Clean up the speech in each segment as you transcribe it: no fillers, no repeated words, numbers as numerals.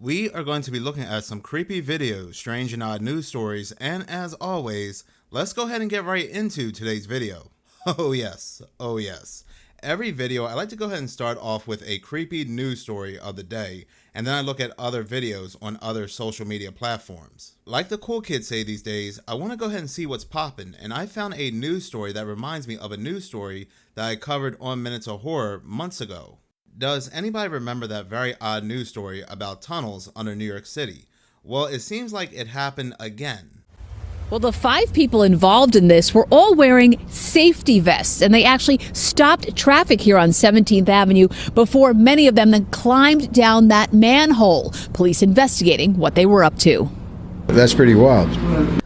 We are going to be looking at some creepy videos, strange and odd news stories, and as always, let's go ahead and get right into today's video. Oh yes. Every video, I like to go ahead and start off with a creepy news story of the day, and then I look at other videos on other social media platforms. Like the cool kids say these days, I want to go ahead and see what's poppin', and I found a news story that reminds me of a news story that I covered on Minutes of Horror months ago. Does anybody remember that very odd news story about tunnels under New York City? Well, it seems like it happened again. Well, the 5 people involved in this were all wearing safety vests, and they actually stopped traffic here on 17th Avenue before many of them then climbed down that manhole. Police investigating what they were up to. That's pretty wild.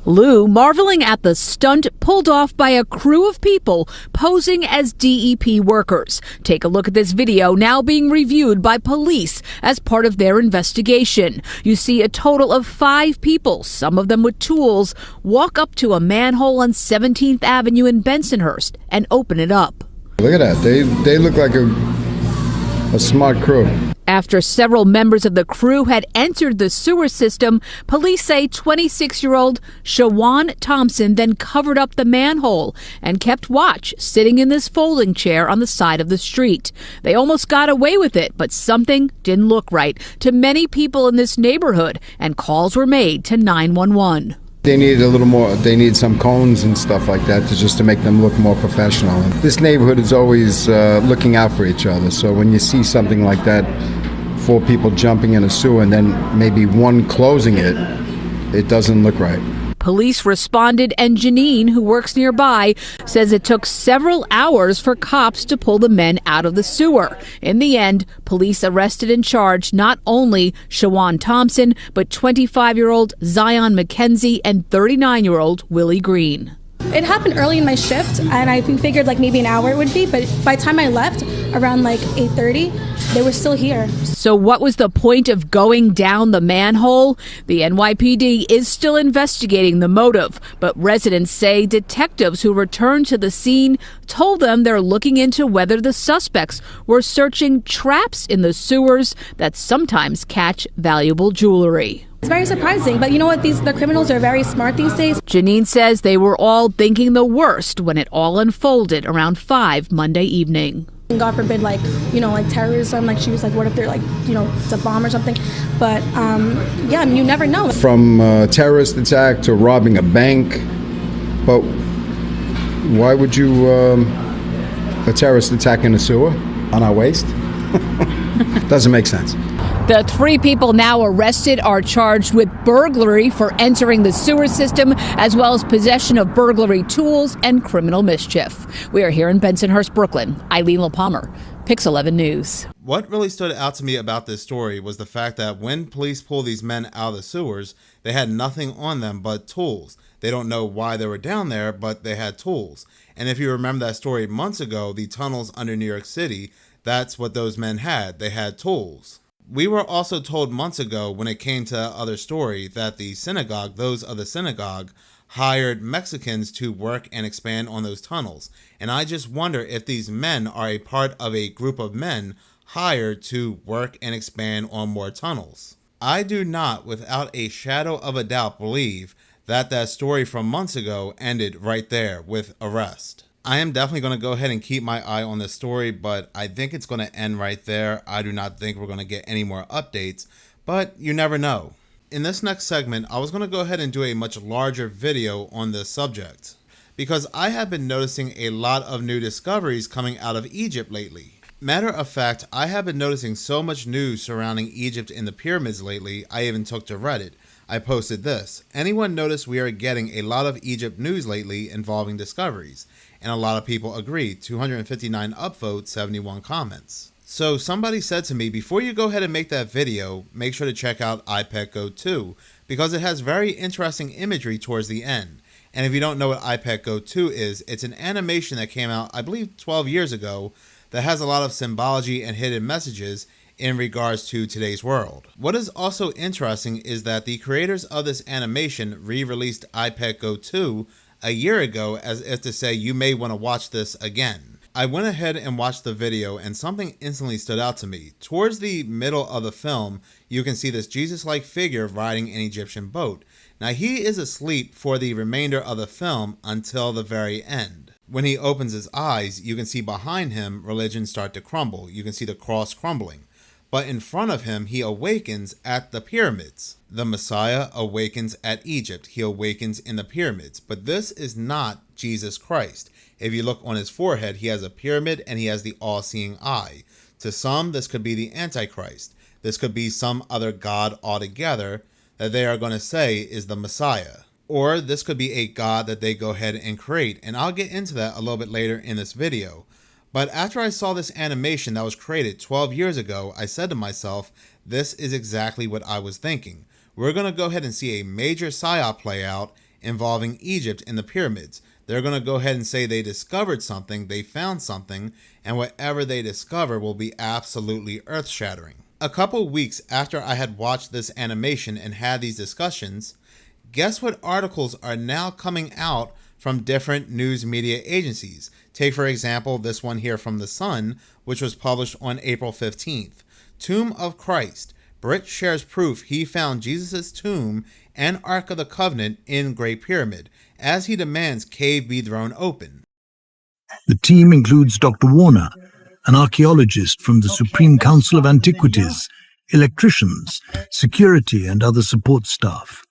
Lou marveling at the stunt pulled off by a crew of people posing as DEP workers. Take a look at this video now being reviewed by police as part of their investigation. You see a total of 5 people, some of them with tools, walk up to a manhole on 17th Avenue in Bensonhurst and open it up. Look at that. They look like a smart crew. After several members of the crew had entered the sewer system, police say 26-year-old Shawan Thompson then covered up the manhole and kept watch, sitting in this folding chair on the side of the street. They almost got away with it, but something didn't look right to many people in this neighborhood, and calls were made to 911. They need a little more, they need some cones and stuff like that just to make them look more professional. And this neighborhood is always looking out for each other. So when you see something like that, 4 people jumping in a sewer and then maybe one closing it, it doesn't look right. Police responded, and Janine, who works nearby, says it took several hours for cops to pull the men out of the sewer. In the end, police arrested and charged not only Shawan Thompson, but 25-year-old Zion McKenzie and 39-year-old Willie Green. It happened early in my shift, and I figured like maybe an hour it would be, but by the time I left, around like 8:30, they were still here. So what was the point of going down the manhole? The NYPD is still investigating the motive, but residents say detectives who returned to the scene told them they're looking into whether the suspects were searching traps in the sewers that sometimes catch valuable jewelry. It's very surprising, but you know what? The criminals are very smart these days. Janine says they were all thinking the worst when it all unfolded around 5 Monday evening. God forbid, like terrorism. Like she was like, what if they're like, it's a bomb or something? But yeah, I mean, you never know. From a terrorist attack to robbing a bank, but why would you a terrorist attack in a sewer on our waste? Doesn't make sense. The 3 people now arrested are charged with burglary for entering the sewer system, as well as possession of burglary tools and criminal mischief. We are here in Bensonhurst, Brooklyn. Eileen LaPalmer, Pix 11 News. What really stood out to me about this story was the fact that when police pulled these men out of the sewers, they had nothing on them but tools. They don't know why they were down there, but they had tools. And if you remember that story months ago, the tunnels under New York City, that's what those men had. They had tools. We were also told months ago when it came to the other story that the synagogue, those of the synagogue, hired Mexicans to work and expand on those tunnels. And I just wonder if these men are a part of a group of men hired to work and expand on more tunnels. I do not, without a shadow of a doubt, believe that story from months ago ended right there with arrest. I am definitely going to go ahead and keep my eye on this story, but I think it's going to end right there. I do not think we're going to get any more updates, but you never know. In this next segment, I was going to go ahead and do a much larger video on this subject, because I have been noticing a lot of new discoveries coming out of Egypt lately. Matter of fact, I have been noticing so much news surrounding Egypt and the pyramids lately, I even took to Reddit. I posted this. Anyone notice we are getting a lot of Egypt news lately involving discoveries? And a lot of people agreed. 259 upvotes, 71 comments. So somebody said to me, before you go ahead and make that video, make sure to check out iPad Go 2, because it has very interesting imagery towards the end. And if you don't know what iPad Go 2 is, it's an animation that came out, I believe 12 years ago, that has a lot of symbology and hidden messages in regards to today's world. What is also interesting is that the creators of this animation re-released iPad Go 2 a year ago, as if to say you may want to watch this again. I went ahead and watched the video and something instantly stood out to me. Towards the middle of the film, you can see this Jesus-like figure riding an Egyptian boat. Now he is asleep for the remainder of the film until the very end. When he opens his eyes, you can see behind him religions start to crumble. You can see the cross crumbling. But in front of him, he awakens at the pyramids. The Messiah awakens at Egypt. He awakens in the pyramids. But this is not Jesus Christ. If you look on his forehead, he has a pyramid and he has the all-seeing eye. To some, this could be the Antichrist. This could be some other god altogether that they are going to say is the Messiah. Or this could be a god that they go ahead and create. And I'll get into that a little bit later in this video. But after I saw this animation that was created 12 years ago, I said to myself, this is exactly what I was thinking. We're going to go ahead and see a major psyop play out involving Egypt in the pyramids. They're going to go ahead and say they discovered something, they found something, and whatever they discover will be absolutely earth-shattering. A couple weeks after I had watched this animation and had these discussions, guess what articles are now coming out from different news media agencies? Take, for example, this one here from The Sun, which was published on April 15th. Tomb of Christ. Brit shares proof he found Jesus' tomb and Ark of the Covenant in Great Pyramid, as he demands cave be thrown open. The team includes Dr. Warner, an archaeologist from the Supreme Council of Antiquities, electricians, security, and other support staff.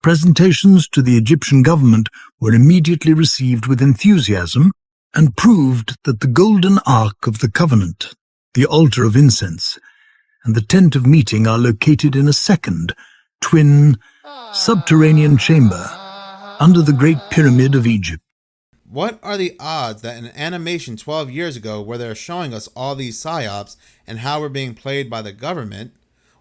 Presentations to the Egyptian government were immediately received with enthusiasm and proved that the Golden Ark of the Covenant, the altar of incense, and the tent of meeting are located in a second, twin, subterranean chamber under the Great Pyramid of Egypt. What are the odds that an animation 12 years ago where they're showing us all these psyops and how we're being played by the government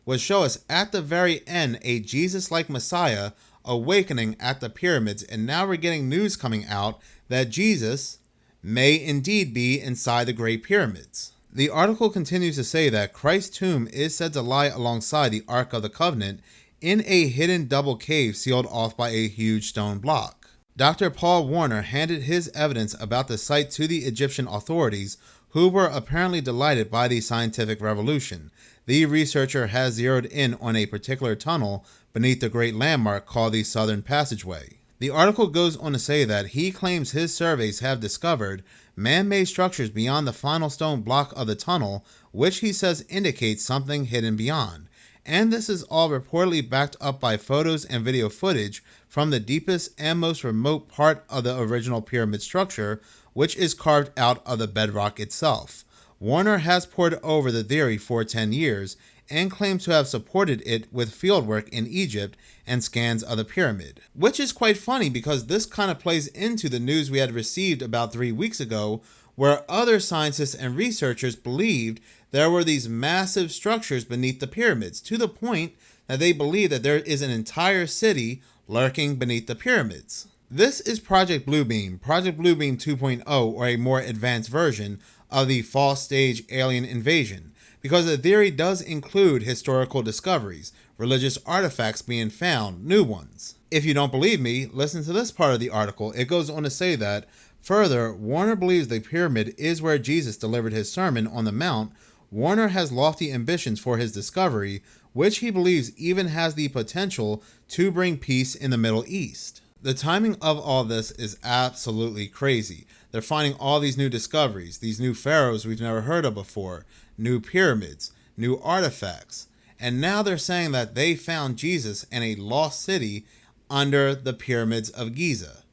would show us at the very end a Jesus-like Messiah awakening at the pyramids, and now we're getting news coming out that Jesus may indeed be inside the Great Pyramids. The article continues to say that Christ's tomb is said to lie alongside the Ark of the Covenant in a hidden double cave sealed off by a huge stone block. Dr. Paul Warner handed his evidence about the site to the Egyptian authorities, who were apparently delighted by the scientific revolution. The researcher has zeroed in on a particular tunnel beneath the great landmark called the Southern Passageway. The article goes on to say that he claims his surveys have discovered man-made structures beyond the final stone block of the tunnel, which he says indicates something hidden beyond. And this is all reportedly backed up by photos and video footage from the deepest and most remote part of the original pyramid structure, which is carved out of the bedrock itself. Warner has pored over the theory for 10 years and claims to have supported it with fieldwork in Egypt and scans of the pyramid. Which is quite funny because this kind of plays into the news we had received about 3 weeks ago, where other scientists and researchers believed there were these massive structures beneath the pyramids, to the point that they believe that there is an entire city lurking beneath the pyramids. This is Project Bluebeam 2.0, or a more advanced version of the false stage alien invasion, because the theory does include historical discoveries, religious artifacts being found, new ones. If you don't believe me, listen to this part of the article. It goes on to say that, further, Warner believes the pyramid is where Jesus delivered his Sermon on the Mount. Warner has lofty ambitions for his discovery, which he believes even has the potential to bring peace in the Middle East. The timing of all this is absolutely crazy. They're finding all these new discoveries, these new pharaohs we've never heard of before, new pyramids, new artifacts, and now they're saying that they found Jesus in a lost city under the pyramids of Giza.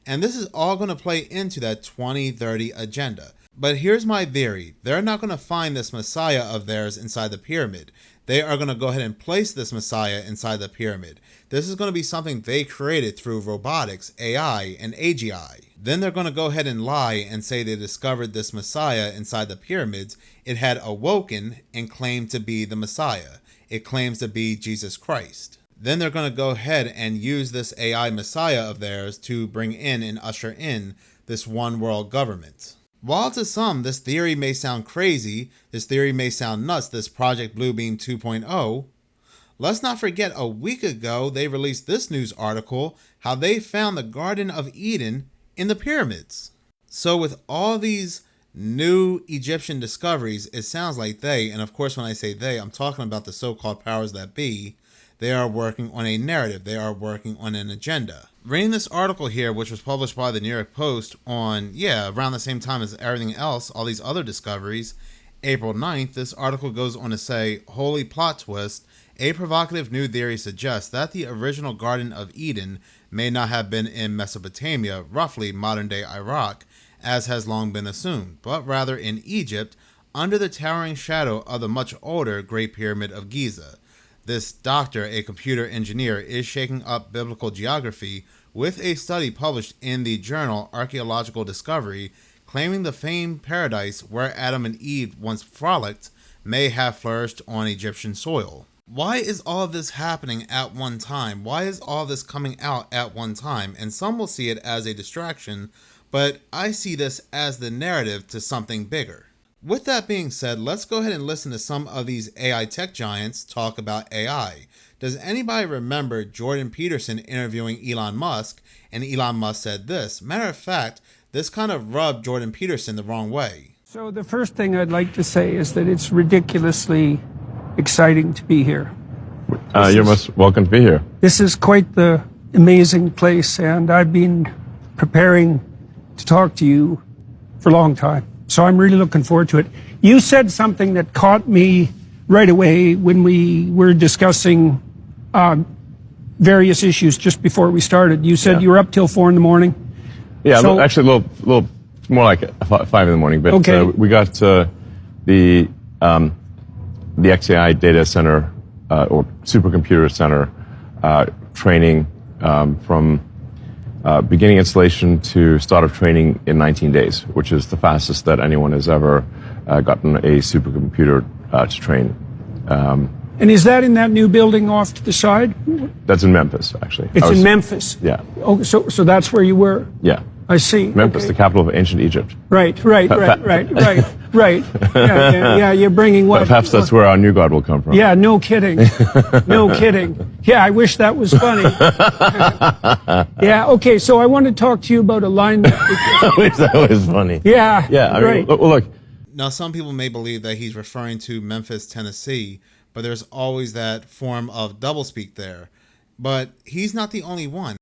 And this is all going to play into that 2030 agenda. But here's my theory. They're not going to find this Messiah of theirs inside the pyramid. They are going to go ahead and place this Messiah inside the pyramid. This is going to be something they created through robotics, AI, and AGI. Then they're going to go ahead and lie and say they discovered this Messiah inside the pyramids. It had awoken and claimed to be the Messiah. It claims to be Jesus Christ. Then they're going to go ahead and use this AI Messiah of theirs to bring in and usher in this one world government. While to some this theory may sound crazy, this theory may sound nuts, this Project Bluebeam 2.0, let's not forget a week ago they released this news article how they found the Garden of Eden in the pyramids. So with all these new Egyptian discoveries, it sounds like they, and of course when I say they, I'm talking about the so-called powers that be, they are working on a narrative. They are working on an agenda. Reading this article here, which was published by the New York Post on, around the same time as everything else, all these other discoveries, April 9th, this article goes on to say, holy plot twist, a provocative new theory suggests that the original Garden of Eden may not have been in Mesopotamia, roughly modern-day Iraq, as has long been assumed, but rather in Egypt, under the towering shadow of the much older Great Pyramid of Giza. This doctor, a computer engineer, is shaking up biblical geography with a study published in the journal Archaeological Discovery, claiming the famed paradise where Adam and Eve once frolicked may have flourished on Egyptian soil. Why is all of this happening at one time? Why is all this coming out at one time? And some will see it as a distraction, but I see this as the narrative to something bigger. With that being said, let's go ahead and listen to some of these AI tech giants talk about AI. Does anybody remember Jordan Peterson interviewing Elon Musk? And Elon Musk said this. Matter of fact, this kind of rubbed Jordan Peterson the wrong way. So the first thing I'd like to say is that it's ridiculously exciting to be here. You're most welcome to be here. This is quite the amazing place, and I've been preparing to talk to you for a long time. So I'm really looking forward to it. You said something that caught me right away when we were discussing various issues just before we started. You said you were up till 4 in the morning. Yeah, so, actually a little more like 5 in the morning. But okay. We got the XAI data center or supercomputer center training from beginning installation to start of training in 19 days, which is the fastest that anyone has ever gotten a supercomputer to train. And is that in that new building off to the side? That's in Memphis, actually. It's in Memphis? Yeah. Oh, so that's where you were? Yeah. I see. Memphis, the capital of ancient Egypt. Right. Yeah, you're bringing what? Perhaps that's where our new God will come from. Yeah, no kidding. No kidding. Yeah, I wish that was funny. Yeah, okay, so I want to talk to you about alignment. I wish that was funny. Yeah, I mean, right. Well, look. Now, some people may believe that he's referring to Memphis, Tennessee, but there's always that form of doublespeak there. But he's not the only one.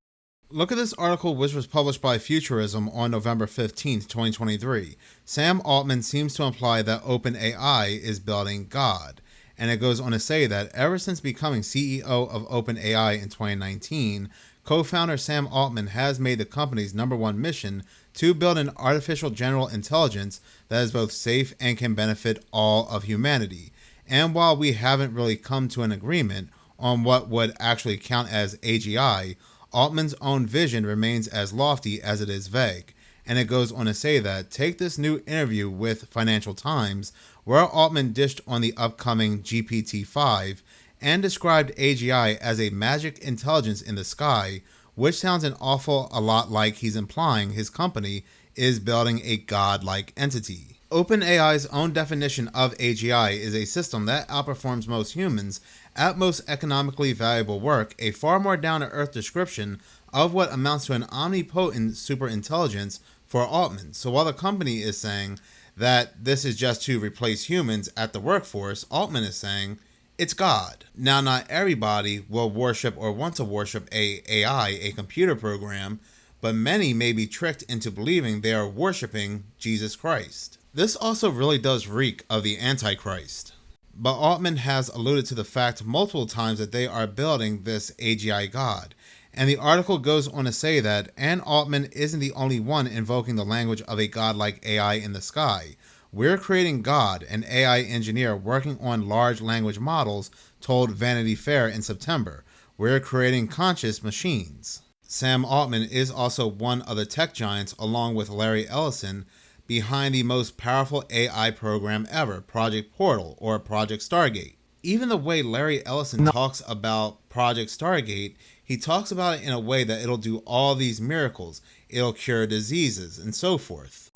Look at this article, which was published by Futurism on November 15th, 2023. Sam Altman seems to imply that OpenAI is building God. And it goes on to say that ever since becoming CEO of OpenAI in 2019, co-founder Sam Altman has made the company's #1 mission to build an artificial general intelligence that is both safe and can benefit all of humanity. And while we haven't really come to an agreement on what would actually count as AGI, Altman's own vision remains as lofty as it is vague. And it goes on to say that, take this new interview with Financial Times, where Altman dished on the upcoming GPT-5 and described AGI as a magic intelligence in the sky, which sounds an awful a lot like he's implying his company is building a god-like entity. OpenAI's own definition of AGI is a system that outperforms most humans at most economically valuable work, a far more down-to-earth description of what amounts to an omnipotent superintelligence for Altman. So while the company is saying that this is just to replace humans at the workforce, Altman is saying it's God. Now, not everybody will worship or want to worship a AI, a computer program, but many may be tricked into believing they are worshiping Jesus Christ. This also really does reek of the Antichrist. But Altman has alluded to the fact multiple times that they are building this AGI God. And the article goes on to say that, and Altman isn't the only one invoking the language of a godlike AI in the sky. We're creating God, an AI engineer working on large language models, told Vanity Fair in September. We're creating conscious machines. Sam Altman is also one of the tech giants, along with Larry Ellison, behind the most powerful AI program ever, Project Portal or Project Stargate. Even the way Larry Ellison talks about Project Stargate, he talks about it in a way that it'll do all these miracles. It'll cure diseases and so forth.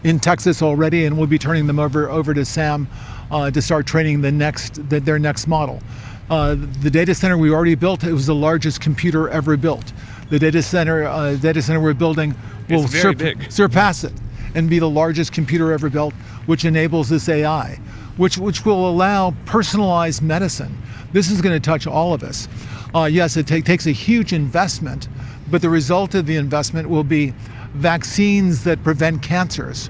In Texas already, and we'll be turning them over to Sam to start training their next model. The data center we already built, it was the largest computer ever built. The data center we're building will surpass it and be the largest computer ever built, which enables this AI, which will allow personalized medicine. This is going to touch all of us. Yes, it takes a huge investment, but the result of the investment will be vaccines that prevent cancers,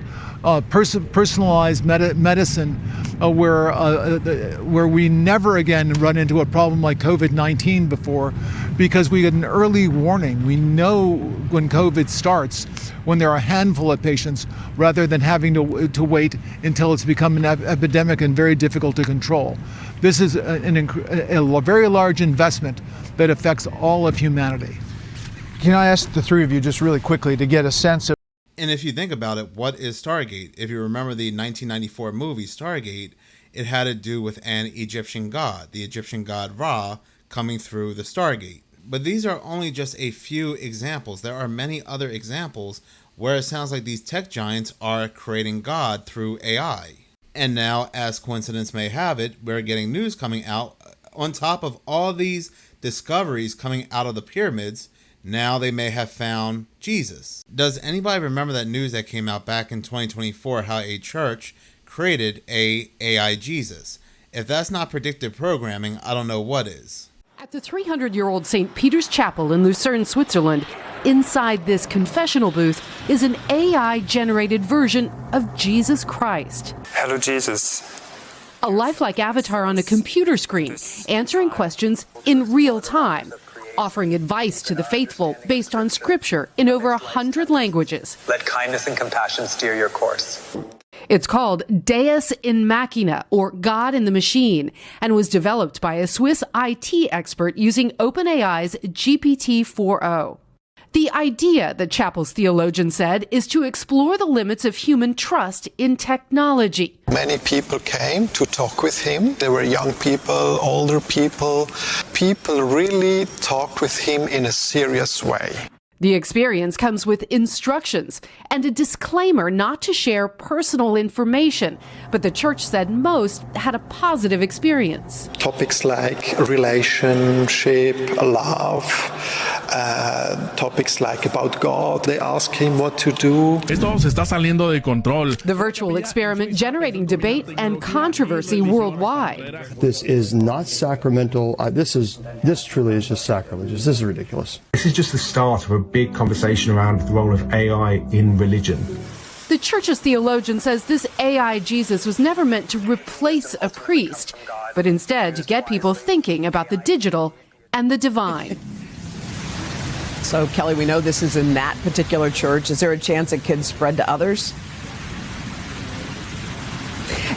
personalized medicine, where we never again run into a problem like COVID-19 before, because we get an early warning. We know when COVID starts, when there are a handful of patients, rather than having to wait until it's become an epidemic and very difficult to control. This is a very large investment that affects all of humanity. Can I ask the three of you just really quickly to get a sense of... And if you think about it, what is Stargate? If you remember the 1994 movie Stargate, it had to do with an Egyptian god, the Egyptian god Ra, coming through the Stargate. But these are only just a few examples. There are many other examples where it sounds like these tech giants are creating God through AI. And now, as coincidence may have it, we're getting news coming out on top of all these discoveries coming out of the pyramids. Now they may have found Jesus. Does anybody remember that news that came out back in 2024, how a church created a AI Jesus? If that's not predictive programming, I don't know what is. At the 300-year-old St. Peter's Chapel in Lucerne, Switzerland, inside this confessional booth is an AI-generated version of Jesus Christ. Hello, Jesus. A lifelike avatar on a computer screen, answering questions in real time, offering advice to the faithful based on scripture in over 100 languages. Let kindness and compassion steer your course. It's called Deus in Machina, or God in the Machine, and was developed by a Swiss IT expert using OpenAI's GPT-4o. The idea, the chapel's theologian said, is to explore the limits of human trust in technology. Many people came to talk with him. There were young people, older people. People really talked with him in a serious way. The experience comes with instructions and a disclaimer not to share personal information, but the church said most had a positive experience. Topics like relationship, love, topics like about God. They ask him what to do. Esto se está saliendo de control. The virtual experiment generating debate and controversy worldwide. This is not sacramental. This truly is just sacrilegious. This is ridiculous. This is just the start of a big conversation around the role of AI in religion. The church's theologian says this AI Jesus was never meant to replace a priest, but instead to get people thinking about the digital and the divine. So, Kelly, we know this is in that particular church. Is there a chance it could spread to others?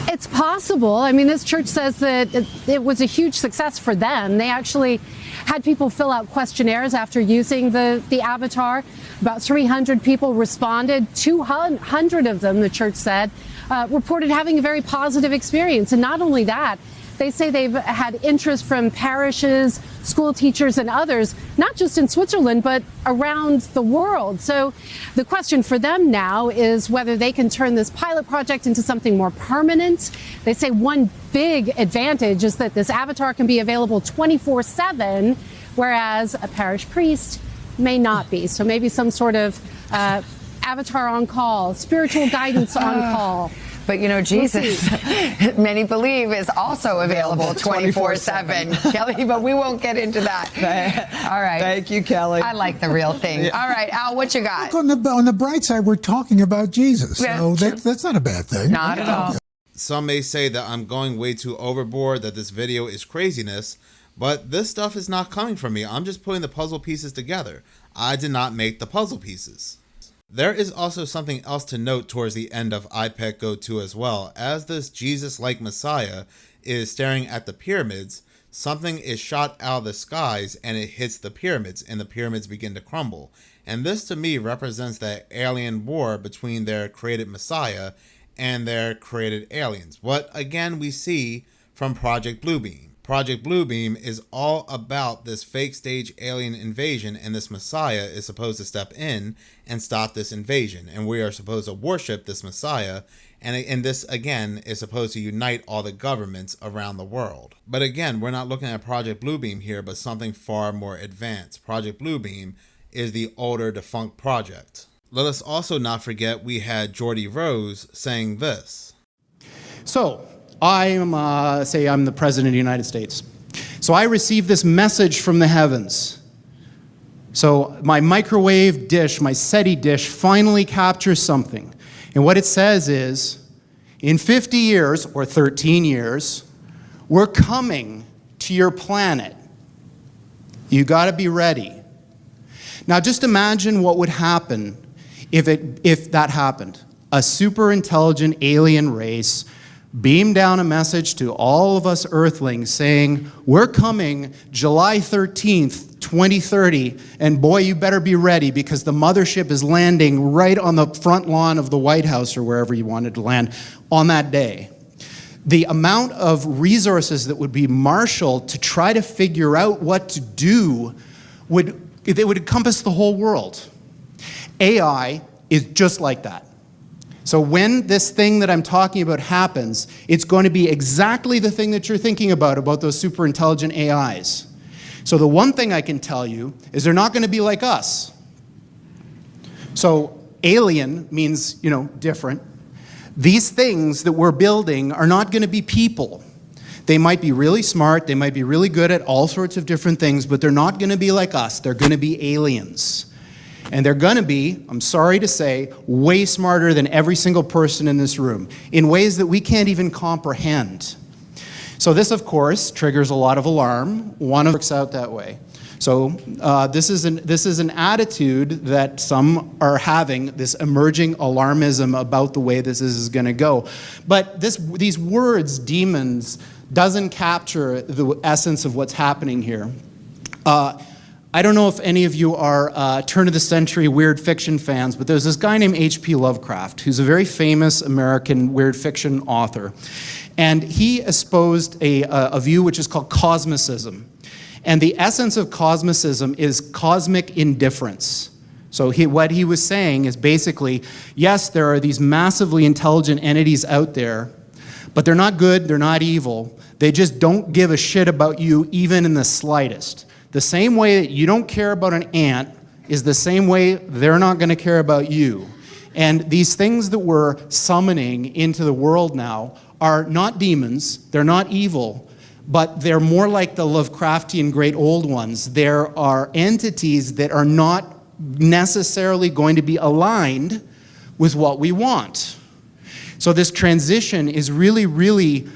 It's possible. I mean, this church says that it was a huge success for them. They actually had people fill out questionnaires after using the avatar. About 300 people responded. 200 of them, the church said, reported having a very positive experience. And not only that, they say they've had interest from parishes, school teachers, and others, not just in Switzerland, but around the world. So the question for them now is whether they can turn this pilot project into something more permanent. They say one big advantage is that this avatar can be available 24/7, whereas a parish priest may not be. So maybe some sort of avatar on call, spiritual guidance on call. But, you know, Jesus, many believe, is also available 24/7, Kelly, but we won't get into that. All right. Thank you, Kelly. I like the real thing. All right, Al, what you got? Look, on the bright side, we're talking about Jesus, so that's not a bad thing. Not at all. Some may say that I'm going way too overboard, that this video is craziness, but this stuff is not coming from me. I'm just putting the puzzle pieces together. I did not make the puzzle pieces. There is also something else to note towards the end of IPEC Go 2 as well. As this Jesus-like Messiah is staring at the pyramids, something is shot out of the skies and it hits the pyramids, and the pyramids begin to crumble. And this to me represents that alien war between their created Messiah and their created aliens. What again we see from Project Bluebeam. Project Bluebeam is all about this fake stage alien invasion, and this Messiah is supposed to step in and stop this invasion, and we are supposed to worship this Messiah, and this again is supposed to unite all the governments around the world. But again, we're not looking at Project Bluebeam here, but something far more advanced. Project Bluebeam is the older defunct project. Let us also not forget we had Geordie Rose saying this. So, I'm the President of the United States. So I received this message from the heavens. So my microwave dish, my SETI dish, finally captures something. And what it says is, in 50 years, or 13 years, we're coming to your planet. You got to be ready. Now just imagine what would happen if that happened. A super intelligent alien race beamed down a message to all of us Earthlings saying, we're coming July 13th, 2030, and boy, you better be ready because the mothership is landing right on the front lawn of the White House or wherever you wanted to land on that day. The amount of resources that would be marshaled to try to figure out what to do would encompass the whole world. AI is just like that. So when this thing that I'm talking about happens, it's going to be exactly the thing that you're thinking about those super intelligent AIs. So the one thing I can tell you is they're not going to be like us. So alien means, different. These things that we're building are not going to be people. They might be really smart, they might be really good at all sorts of different things, but they're not going to be like us. They're going to be aliens. And they're going to be, I'm sorry to say, way smarter than every single person in this room in ways that we can't even comprehend. So this, of course, triggers a lot of alarm. One of works out that way. So this is an attitude that some are having, this emerging alarmism about the way this is going to go. But these words, demons, doesn't capture the essence of what's happening here. I don't know if any of you are turn-of-the-century weird fiction fans, but there's this guy named H.P. Lovecraft, who's a very famous American weird fiction author. And he espoused a view which is called cosmicism. And the essence of cosmicism is cosmic indifference. So what he was saying is basically, yes, there are these massively intelligent entities out there, but they're not good, they're not evil. They just don't give a shit about you even in the slightest. The same way that you don't care about an ant is the same way they're not going to care about you. And these things that we're summoning into the world now are not demons, they're not evil, but they're more like the Lovecraftian great old ones. There are entities that are not necessarily going to be aligned with what we want. So this transition is really, really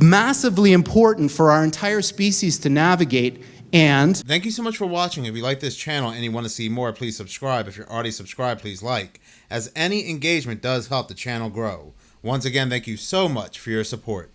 massively important for our entire species to navigate. And thank you so much for watching. If you like this channel and you want to see more, please subscribe. If you're already subscribed, please like, as any engagement does help the channel grow. Once again, thank you so much for your support.